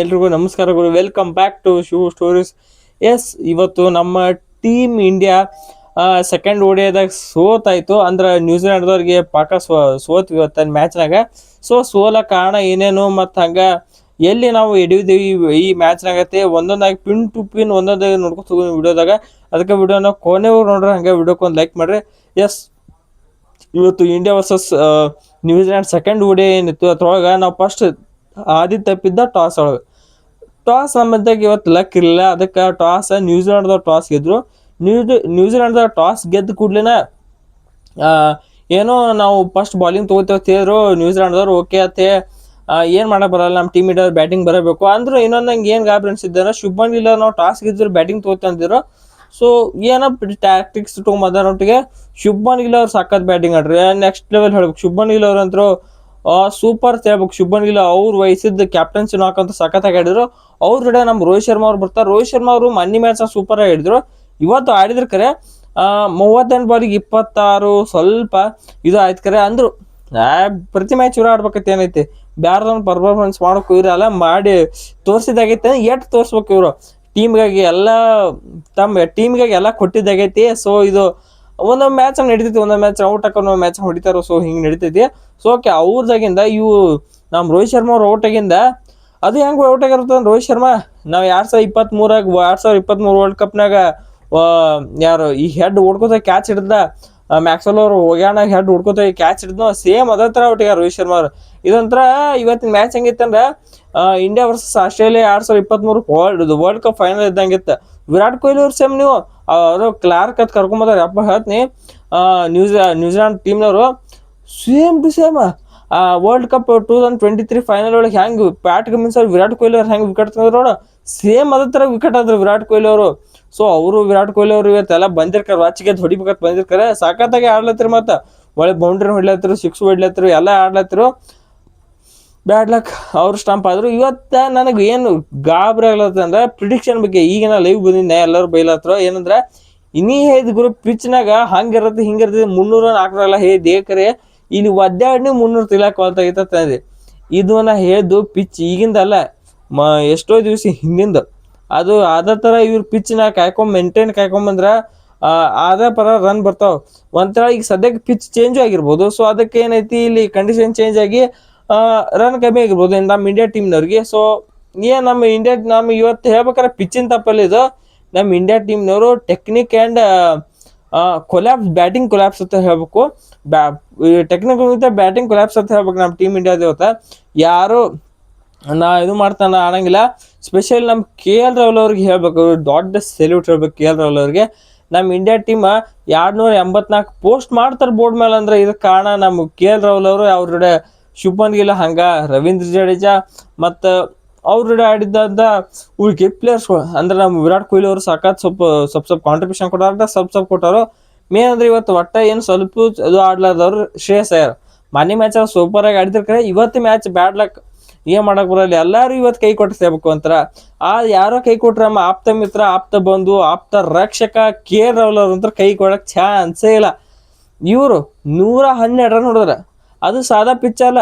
ಎಲ್ರಿಗೂ ನಮಸ್ಕಾರಗಳು. Welcome back to Shiv stories. Yes, ಇವತ್ತು ನಮ್ಮ ಟೀಮ್ ಇಂಡಿಯಾ ಸೆಕೆಂಡ್ ಓಡಿಯಾದಾಗ ಸೋತಾಯ್ತು. ಅಂದ್ರೆ ನ್ಯೂಜಿಲೆಂಡ್ದವ್ರಿಗೆ ಪಾಕ ಸೋತ್ ಇವತ್ತ ಮ್ಯಾಚ್ನಾಗ. ಸೋಲ ಕಾರಣ ಏನೇನು ಮತ್ತು ಹಂಗ ಎಲ್ಲಿ ನಾವು ಎಡಿದೀವಿ ಈ ಮ್ಯಾಚ್ನಾಗತ್ತೆ ಒಂದೊಂದಾಗಿ ಪಿನ್ ಟು ಪಿನ್ ಒಂದೊಂದಾಗಿ ನೋಡ್ಕೊತ ಹೋಗಿ ವಿಡಿಯೋದಾಗ. ಅದಕ್ಕೆ ವಿಡಿಯೋನ ಕೊನೆವ್ರು ನೋಡ್ರಿ, ಹಂಗೆ ವಿಡಿಯೋಕ್ಕೊಂದು ಲೈಕ್ ಮಾಡ್ರಿ. ಎಸ್, ಇವತ್ತು India versus New Zealand second Odia ಏನಿತ್ತು ಅದ್ರೊಳಗೆ ನಾವು ಫಸ್ಟ್ ಆದಿ ತಪ್ಪಿದ್ದ ಟಾಸ್ ಒಳಗೆ. ಟಾಸ್ ನಮ್ಮದಾಗ ಇವತ್ತು ಲಕ್ ಇರಲಿಲ್ಲ. ಅದಕ್ಕೆ ನ್ಯೂಜಿಲೆಂಡ್ದವ್ರು ಟಾಸ್ ಗೆದ್ರು. ನ್ಯೂಜಿಲೆಂಡ್ದವ್ರು ಟಾಸ್ ಗೆದ್ದ ಕೂಡ್ಲಿನ ಏನೋ ನಾವು ಫಸ್ಟ್ ಬಾಲಿಂಗ್ ತೊಗೋತೇವ್ರು. ನ್ಯೂಜಿಲೆಂಡ್ದವ್ರು ಓಕೆ ಅತ್ತೆ ಏನು ಮಾಡಕ್ಕೆ ಬರಲ್ಲ, ನಮ್ಮ ಟೀಮ್ ಇಂಡಿಯಾ ಬ್ಯಾಟಿಂಗ್ ಬರಬೇಕು ಅಂದ್ರು. ಇನ್ನೊಂದು ನಂಗೆ ಏನು ಗಾಬರಿ ಅನ್ಸಿದ್ದಾರ, ಶುಭ್ಮನ್ ಗಿಲ್ ನಾವು ಟಾಸ್ ಗೆದ್ರು ಬ್ಯಾಟಿಂಗ್ ತೊಗೋತಂದಿರೋ. ಸೊ ಏನೋ ಟ್ಯಾಕ್ಟಿಕ್ಸ್ ತೊಗೊಂಬಂದೊಟ್ಟಿಗೆ ಶುಭ್ಮನ್ ಗಿಲ್ ಅವ್ರು ಸಖತ್ ಬ್ಯಾಟಿಂಗ್ ಆಡ್ರಿ. ನೆಕ್ಸ್ಟ್ ಲೆವೆಲ್ ಹೇಳ್ಬೇಕು. ಶುಭ್ಮನ್ ಗಿಲ್ ಅವ್ರಂತರೂ ಸೂಪರ್ ಹೇಳ್ಬೇಕು. ಶುಭ್ಮನ್ ಗಿಲ್ ಅವ್ರು ವಹಿಸಿದ ಕ್ಯಾಪ್ಟನ್ಸಿ ನಾಕಂತೂ ಸಖತ್ತಾಗಿ ಆಡಿದ್ರು. ಅವ್ರ ಜೊತೆ ನಮ್ಮ ರೋಹಿತ್ ಶರ್ಮಾ ಅವ್ರು ಬರ್ತಾರೆ. ರೋಹಿತ್ ಶರ್ಮಾ ಅವರು ಮನ್ನಿ ಮ್ಯಾಚ್ ಸೂಪರ್ ಆಗಿ ಆಡಿದ್ರು. ಇವತ್ತು ಆಡಿದ್ರ ಕರೆ 38 ಬಾಲಿಗೆ 26 ಸ್ವಲ್ಪ ಇದು ಆಯ್ತು ಕರೆ ಅಂದ್ರು. ಪ್ರತಿ ಮ್ಯಾಚ್ ಇವ್ರು ಆಡ್ಬೇಕಂತ ಏನೈತಿ, ಬ್ಯಾರ್ದವ್ನ ಪರ್ಫಾರ್ಮೆನ್ಸ್ ಮಾಡೋಕೆ ಇವ್ರಲ್ಲ ಮಾಡಿ ತೋರಿಸಿದಾಗೈತೆ. ಎಷ್ಟು ತೋರಿಸ್ಬೇಕು ಇವರು ಟೀಮ್ಗಾಗಿ ಎಲ್ಲ, ತಮ್ಮ ಟೀಮ್ಗಾಗಿ ಎಲ್ಲ ಕೊಟ್ಟಿದ್ದಾಗೈತಿ. ಸೊ ಇದು ಒಂದೊಂದು ಮ್ಯಾಚ್ ನಡೀತೈತಿ, ಒಂದೊಂದು ಮ್ಯಾಚ್ ಔಟ್ ಹಾಕೊಂಡು ಮ್ಯಾಚ್ ಹೊಡಿತಾರೋ. ಸೊ ಹಿಂಗೆ ನಡೀತೈತಿ. ಸೊ ಓಕೆ, ಅವ್ರದಾಗಿಂದ ಇವು ನಮ್ಮ ರೋಹಿತ್ ಶರ್ಮಾ ಅವ್ರು ಔಟ್ ಆಗಿಂದ ಅದು ಹೆಂಗೆ ಔಟ್ ಆಗಿರ್ತದೆ ರೋಹಿತ್ ಶರ್ಮಾ. ನಾವು 2023 ವರ್ಲ್ಡ್ ಕಪ್ನಾಗ ಯಾರು ಈ ಹೆಡ್ ಹೊಡ್ಕೋತ ಕ್ಯಾಚ್ ಹಿಡ್ದ ಮ್ಯಾಕ್ಸ್ವೆಲ್ ಅವರು ಹೋಗ್ಯಾಣ ಹೆಡ್ ಹೊಡ್ಕೋತ ಕ್ಯಾಚ್ ಹಿಡಿದ್ನೋ ಸೇಮ್ ಅದೇ ಥರ ಔಟ್ ಆಗ್ಯಾರ ರೋಹಿತ್ ಶರ್ಮಾ ಅವರು. ಇದೊಂಥರ ಇವತ್ತಿನ ಮ್ಯಾಚ್ ಹೆಂಗಿತ್ತಂದ್ರೆ India versus Australia 2023 world cup final ಇದ್ದಂಗಿತ್ತು. ವಿರಾಟ್ ಕೊಹ್ಲಿ ಅವ್ರು ಸೇಮ್ ನೀವು ಅವರು ಕ್ಲಾರ್ಕ್ ಅಂತ ಕರ್ಕೊಂಬಂದಾರೆ. ಅಪ್ಪ ಹೇಳ್ತೀನಿ, ನ್ಯೂಜಿಲೆಂಡ್ ಟೀಮ್ನವರು same to same world cup 2023 final ಒಳಗೆ ಹೆಂಗೆ ಪ್ಯಾಟ್ ಕಮಿನ್ಸ್ ಅವ್ರು ವಿರಾಟ್ ಕೊಹ್ಲಿ ಅವ್ರು ಹೆಂಗೆ ವಿಕೆಟ್ ತಂದ್ರು ನೋಡು, ಸೇಮ್ ಅದೇ ಥರ ವಿಕೆಟ್ ಆದ್ರು ವಿರಾಟ್ ಕೊಹ್ಲಿ ಅವರು. ಸೊ ಅವರು ವಿರಾಟ್ ಕೊಹ್ಲಿ ಅವರು ಇವತ್ತೆಲ್ಲ ಬಂದಿರ್ತಾರೆ, ವಾಚಿಗೆ ಹೊಡಿಬೇಕಂತ ಬಂದಿರ್ತಾರೆ. ಸಾಕತ್ತಾಗಿ ಆಡ್ಲತ್ತಿರು, ಮತ್ತು ಒಳ್ಳೆ ಬೌಂಡ್ರಿ ಹೊಡ್ಲತ್ತಿರು, ಸಿಕ್ಸ್ ಹೊಡ್ಲತ್ತಿರು, ಎಲ್ಲ ಆಡ್ಲತ್ತಿರು. ಬ್ಯಾಡ್ ಲಕ್ ಅವ್ರು ಸ್ಟಂಪ್ ಆದ್ರು. ಇವತ್ತು ನನಗೆ ಏನು ಗಾಬರಿ ಆಗ್ಲತ್ತ ಅಂದ್ರೆ ಪ್ರಿಡಿಕ್ಷನ್ ಬಗ್ಗೆ. ಈಗ ನಾ ಲೈವ್ ಬಂದಿದ್ದೆ, ಎಲ್ಲರೂ ಬೈಲತ್ರು ಏನಂದ್ರೆ ಇನ್ನೀ ಹೇಳಿದ ಗ್ರೂಪ್ ಪಿಚ್ನಾಗ ಹಂಗಿರತ್ತೆ ಹಿಂಗಿರ್ತದೆ 300 400 ಹೇಳಿದೆ ಕರೆ ಇಲ್ಲಿ ಒದ್ದಾಡಿ 300 ತಿಲಾಕಂದೆ. ಇದು ನಾ ಹೇಳ್ದು ಪಿಚ್ ಈಗಿಂದಲ್ಲ, ಎಷ್ಟೋ ದಿವಸ ಹಿಂದಿಂದ. ಅದು ಅದೇ ಥರ ಇವ್ರ ಪಿಚ್ನ ಮೇಂಟೈನ್ ಕಾಯ್ಕೊಂಬಂದ್ರೆ ಅದೇ ಪರ ರನ್ ಬರ್ತಾವ. ಒಂಥರ ಈಗ ಸದ್ಯಕ್ಕೆ ಪಿಚ್ ಚೇಂಜ್ ಆಗಿರ್ಬೋದು. ಸೊ ಅದಕ್ಕೆ ಏನೈತಿ, ಇಲ್ಲಿ ಕಂಡೀಷನ್ ಚೇಂಜ್ ಆಗಿ ರನ್ ಕಮ್ಮಿ ಆಗಿರ್ಬೋದು ನಮ್ಮ ಇಂಡಿಯಾ ಟೀಮ್ನವ್ರಿಗೆ. ಸೊ ನಮ್ಮ ಇವತ್ತು ಹೇಳ್ಬೇಕಾರೆ ಪಿಚ್ಚಿನ ತಪ್ಪಲ್ಲಿ ಇದು. ನಮ್ಮ ಇಂಡಿಯಾ ಟೀಮ್ನವರು ಟೆಕ್ನಿಕ್ ಆ್ಯಂಡ್ ಬ್ಯಾಟಿಂಗ್ ಕೊಲ್ಯಾಪ್ಸ್ ಅಂತ ಹೇಳ್ಬೇಕು. ಟೆಕ್ನಿಕಲ್ ಬ್ಯಾಟಿಂಗ್ ಕೊಲ್ಯಾಪ್ಸ್ ಅಂತ ಹೇಳ್ಬೇಕು ನಮ್ಮ ಟೀಮ್ ಇಂಡಿಯಾದ ಇವತ್ತು. ಯಾರು ನಾ ಇದು ಮಾಡ್ತಾನೆ ಆಡಂಗಿಲ್ಲ. ಸ್ಪೆಷಲ್ ನಮ್ಮ KL ರಾಹುಲ್ ಅವ್ರಿಗೆ ಹೇಳ್ಬೇಕು, ದೊಡ್ಡ ಸೆಲ್ಯೂಟ್ ಹೇಳ್ಬೇಕು KL ರಾಹುಲ್ ಅವ್ರಿಗೆ. ನಮ್ಮ ಇಂಡಿಯಾ ಟೀಮ್ 284 ಪೋಸ್ಟ್ ಮಾಡ್ತಾರೆ ಬೋರ್ಡ್ ಮೇಲೆ. ಅಂದ್ರೆ ಇದಕ್ಕೆ ಕಾರಣ ನಮ್ಮ KL ರಾಹುಲ್ ಅವರು. ಅವ್ರ ಜೊತೆ ಶುಭ್ಮನ್ ಗಿಲ್, ಹಂಗ ರವೀಂದ್ರ ಜಡೇಜಾ ಮತ್ತು ಅವ್ರ ಜೊತೆ ಆಡಿದ್ದ ಉಳ್ಕೆ ಪ್ಲೇಯರ್ಸ್ಗಳು. ಅಂದ್ರೆ ನಮ್ಮ ವಿರಾಟ್ ಕೊಹ್ಲಿ ಅವರು ಸಾಕತ್ ಸ್ವಲ್ಪ ಕಾಂಟ್ರಿಬ್ಯೂಷನ್ ಕೊಟ್ಟಾರ, ಸ್ವಲ್ಪ ಕೊಟ್ಟಾರು. ಮೇನ್ ಅಂದ್ರೆ ಇವತ್ತು ಒಟ್ಟ ಏನು ಸ್ವಲ್ಪ ಅದು ಆಡ್ಲಾರ್ದವ್ರು ಶ್ರೇಯಸ್ ಅಯ್ಯರ್. ಮನೆ ಮ್ಯಾಚ್ ಸೂಪರ್ ಆಗಿ ಆಡಿದಿರ್ತಾರೆ. ಇವತ್ತು ಮ್ಯಾಚ್ ಬ್ಯಾಡ್ ಲಕ್, ಏನ್ ಮಾಡಕ್ ಬರಲ್ಲ. ಎಲ್ಲಾರು ಇವತ್ತು ಕೈ ಕೊಟ್ಟಿಸ್ಬೇಕು ಅಂತಾರ. ಯಾರೋ ಕೈ ಕೊಟ್ರ ನಮ್ಮ ಆಪ್ತ ಮಿತ್ರ, ಆಪ್ತ ಬಂಧು, ಆಪ್ತ ರಕ್ಷಕ KL ರಾಹುಲ್ ಅವ್ರ ಅಂತ ಕೈ ಕೊಡಕ್ ಚಾನ್ಸೇ ಇಲ್ಲ. ಇವರು 112 ರನ್ ಹೊಡೆದ್ರ. ಅದು ಸಾದಾ ಪಿಚ್ ಅಲ್ಲ,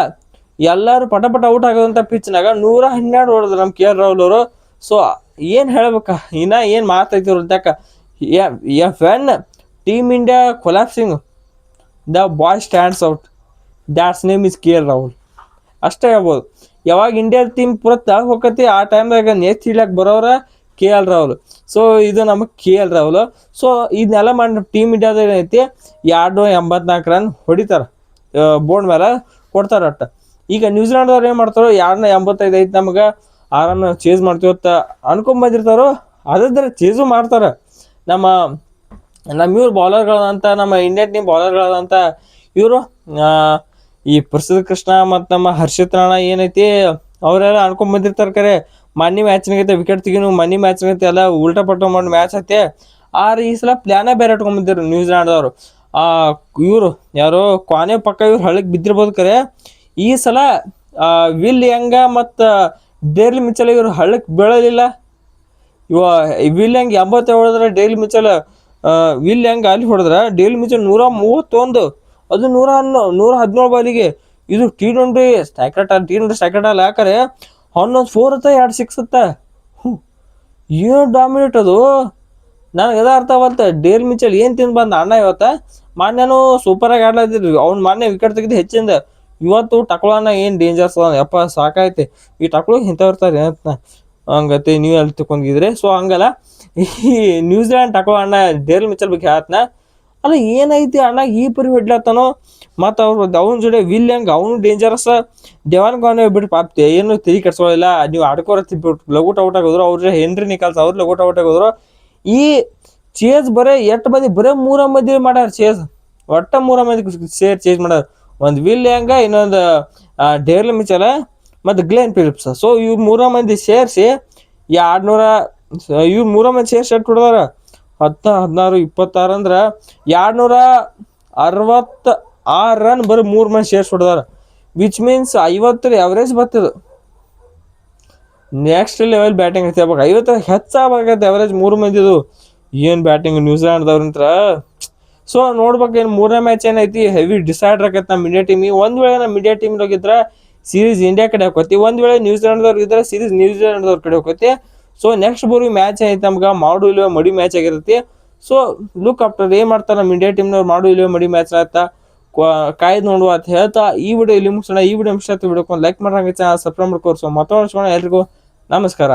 ಎಲ್ಲರೂ ಪಟ ಔಟ್ ಆಗೋದಂಥ ಪಿಚ್ನಾಗ 112 ಹೊಡೆದ್ರು ನಮ್ಮ KL ರಾಹುಲ್ ಅವರು. ಸೊ ಏನು ಹೇಳ್ಬೇಕ, ಇನ್ನ ಏನು ಮಾತೈತಿವ್ರ ಅಂತಕ. When team India collapsing, the boy stands out, that's name is KL Rahul. ಅಷ್ಟೇ ಹೇಳ್ಬೋದು. ಯಾವಾಗ ಇಂಡಿಯಾ ಟೀಮ್ ಪೂರ ತಳಗ್ ಹೋಗತಿ ಆ ಟೈಮ್ದಾಗ ನೇತ್ ಹಿಡ್ಲಕ್ಕೆ ಬರೋರ KL ರಾಹುಲ್. ಸೊ ಇದು ನಮ್ಮ KL ರಾಹುಲ್. ಸೊ ಇದನ್ನೆಲ್ಲ ಮಾಡಿ ಟೀಮ್ ಇಂಡಿಯಾದ ಏನೈತಿ 284 ರನ್ ಹೊಡಿತಾರೆ, ಬೋರ್ಡ್ ಮೇಲೆ ಕೊಡ್ತಾರೆ ಒಟ್ಟು. ಈಗ ನ್ಯೂಜಿಲೆಂಡ್ದವ್ರು ಏನು ಮಾಡ್ತಾರೋ 285 ಐತಿ ನಮ್ಗೆ ಆರಾಮ ಚೇಸ್ ಮಾಡ್ತೀವತ್ತ ಅನ್ಕೊಂಬಂದಿರ್ತಾರೋ. ಅದ್ರ ಚೇಸು ಮಾಡ್ತಾರೆ. ನಮ್ಮ ಇವ್ರು ಬೌಲರ್ಗಳಂತ, ನಮ್ಮ ಇಂಡಿಯನ್ ಟೀಮ್ ಬೌಲರ್ಗಳಂತ ಇವರು ಈ ಪ್ರಸಿದ್ಧ ಕೃಷ್ಣ ಮತ್ತು ನಮ್ಮ ಹರ್ಷಿತ್ ರಾಣಾ ಏನೈತಿ ಅವರೆಲ್ಲ ಅನ್ಕೊಂಬಂದಿರ್ತಾರೆ ಕರೆ. ಮನ್ನಿ ಮ್ಯಾಚ್ನಾಗೈತೆ ವಿಕೆಟ್ ತೆಗಿನು, ಮನ್ನಿ ಮ್ಯಾಚ್ನಾಗೈತೆ ಎಲ್ಲ ಉಲ್ಟಾ ಪಲ್ಟಾ ಮಾಡಿ ಮ್ಯಾಚ್ ಐತೆ. ಈ ಸಲ ಪ್ಲ್ಯಾನೇ ಬೇರೆ ಇಟ್ಕೊಂಬಂದಿರು ನ್ಯೂಜಿಲೆಂಡ್ದವರು. ಇವರು ಯಾರೋ ಕೊನೆ ಪಕ್ಕ ಇವ್ರು ಹಳಕ್ಕೆ ಬಿದ್ದಿರ್ಬೋದು ಕರೆ. ಈ ಸಲ ವಿಲ್ ಯಂಗ ಮತ್ತು ಡೇರ್ಲಿ ಮಿಚೆಲ್ ಇವರು ಹಳ್ಳಕ್ಕೆ ಬೀಳಲಿಲ್ಲ. ವಿಲ್ ಯಂಗ್ 80 ಹೊಡೆದ್ರೆ ಡೇರ್ಲಿ ಮಿಚೆಲ್ ವಿಲ್ ಯಂಗ್ ಅಲ್ಲಿ ಹೊಡೆದ್ರೆ ಡೇರ್ಲಿ ಮಿಚೆಲ್ 131, ಅದು 117 ಬಾಲಿಗೆ. ಇದು T20 ಸ್ಟ್ರೈಕರ್ ಅಲ್ಲ ಯಾಕಂದ್ರೆ 11 4 ಅತ್ತ 2 6 ಅತ್ತ. ಏನು ಡಾಮಿನೇಟ್ ಅದು. ನನಗೆ ಅದ ಅರ್ಥ ಅವಲ್ತ. ಡೇಲ್ ಮಿಚೆಲ್ ಏನು ತಿಂದು ಬಂದ ಅಣ್ಣ ಇವತ್ತ. ಮಾನ್ಯನು ಸೂಪರಾಗಿ ಆಡ್ಲತ್ತಿದ್ರು, ಅವ್ನು ಮಾನ್ಯ ವಿಕೆಟ್ ತೆಗೆದು ಹೆಚ್ಚಿಂದ. ಇವತ್ತು ಟಕ್ಳನ್ನ ಏನು ಡೇಂಜರ್ಸ್ ಅದ ಯಪ್ಪ, ಸಾಕೈತಿ ಈ ಟಕ್ಳು ಇಂಥವ್ರ್ತಾರೆ ಅಂತ ಹಂಗತಿ ನೀವು ಅಲ್ಲಿ ತಗೊಂಡಿದ್ರೆ. ಸೊ ಹಂಗಲ್ಲ, ಈ ನ್ಯೂಜಿಲ್ಯಾಂಡ್ ಟಕ್ಳು ಅಣ್ಣ ಡೇಲ್ ಮಿಚೆಲ್ ಬಗ್ಗೆ ಹೇಳ್ತನ. ಅಲ್ಲ ಏನೈತಿ ಅಣ್ಣ ಈ ಪರಿ ಹೊಡ್ಲತ್ತಾನೋ. ಮತ್ತು ಅವ್ನ ಜೋಡಿ ವಿಲ್ ಹೆಂಗ್ ಅವನು ಡೇಂಜರಸ್. ಡೆವಾನ್ ಗಾನೆ ಬಿಟ್ಟು ಪಾಪ್ತಿ ಏನು ತಿರಿ ಕೆಡ್ಸೋಳಿಲ್ಲ. ನೀವು ಆಡ್ಕೋರ ಲಘುಟ್ ಔಟ್ ಆಗೋದ್ರು. ಅವ್ರ ಹೆನ್ರಿ ನಿಕಲ್ಸ್ ಅವ್ರು ಲಘುಟ್ ಔಟ್ ಆಗೋದ್ರು. ಈ ಚೇಸ್ ಬರೇ ಎಷ್ಟು ಮಂದಿ ಬರೇ 3 ಮಂದಿ ಮಾಡ್ಯಾರ ಚೇಸ್. ಒಟ್ಟ 3 ಮಂದಿ ಚೇಸ್ ಮಾಡ್ಯಾರ. ಒಂದು ವಿಲ್ ಹೆಂಗ, ಇನ್ನೊಂದು ಡೇರ್ಲ್ ಮಿಚೆಲ್ ಮತ್ತು ಗ್ಲೆನ್ ಫಿಲಿಪ್ಸ್. ಸೊ ಇವ್ 3 ಮಂದಿ ಸೇರಿಸಿ 200 ಇವ್ 3 ಮಂದಿ ಸೇರಿಸಿ ಎಷ್ಟು ಹೊಡೆದಾರ, 10 16 26 ಅಂದ್ರೆ 266 ರನ್ ಬರೀ 3 ಮಂದಿ ಸೇರ್ಸಿ ಹೊಡೆದಾರ. ವಿಚ್ ಮೀನ್ಸ್ 50 ಅವರೇಜ್ ಬರ್ತದ. ನೆಕ್ಸ್ಟ್ ಲೆವೆಲ್ ಬ್ಯಾಟಿಂಗ್ ಐತಿ. ಅವಾಗ 50 ಹೆಚ್ಚಾಗತ್ತೆ ಅವರೇಜ್ 3 ಮಂದಿದು. ಏನು ಬ್ಯಾಟಿಂಗ್ ನ್ಯೂಜಿಲ್ಯಾಂಡ್ದವ್ರಂತ್ರ. ಸೊ ನೋಡ್ಬೇಕು ಏನು 3ನೇ ಮ್ಯಾಚ್ ಏನೈತಿ ಹೆವಿ ಡಿಸೈಡರ್ ಆಗತ್ತೆ ನಮ್ಮ ಇಂಡಿಯಾ ಟೀಮಿಗೆ. ಒಂದು ವೇಳೆ ನಮ್ಮ ಇಂಡಿಯಾ ಟೀಮ್ ಹೋಗಿದ್ರೆ ಸೀರೀಸ್ ಇಂಡಿಯಾ ಕಡೆ ಹೋಗ್ತಿ, ಒಂದು ವೇಳೆ ನ್ಯೂಜಿಲ್ಯಾಂಡ್ದವ್ರು ಇದ್ರೆ ಸೀರೀಸ್ ನ್ಯೂಜಿಲ್ಯಾಂಡ್ದವ್ರ ಕಡೆ ಹೋಗ್ತಿ. ಸೊ ನೆಕ್ಸ್ಟ್ ಬರೋ ಮ್ಯಾಚ್ ಐತಿ ನಮ್ಗೆ ಮಾಡು ಇಲ್ಲೋ ಮಡಿ ಮ್ಯಾಚ್ ಆಗಿರುತ್ತೆ. ಸೊ ಲುಕ್ ಆಫ್ಟರ್ ಏನು ಮಾಡ್ತಾರೆ ನಮ್ಮ ಇಂಡಿಯಾ ಟೀಮ್ನವ್ರು, ಮಾಡು ಇಲ್ಲೋ ಮಡಿ ಮ್ಯಾಚ್ ಆಯ್ತಾ ಕಾಯ್ದು ನೋಡುವ ಅಂತ ಹೇಳ್ತಾ ಈ ವಿಡಿಯೋ ಇಲ್ಲಿ ಮುಗಿಸೋಣ. ಈ ವಿಡಿಯೋ ಇಷ್ಟ ವಿಡಿಯೋಕ್ಕೆ ಲೈಕ್ ಮಾಡಂಗೆ ಚಾನಲ್ ಸಬ್ಸ್ಕ್ರೈಬ್ ಮಾಡ್ಕೋರು. ಸೊ ಮತ್ತೊಂದು ಎಲ್ರಿಗೂ ನಮಸ್ಕಾರ.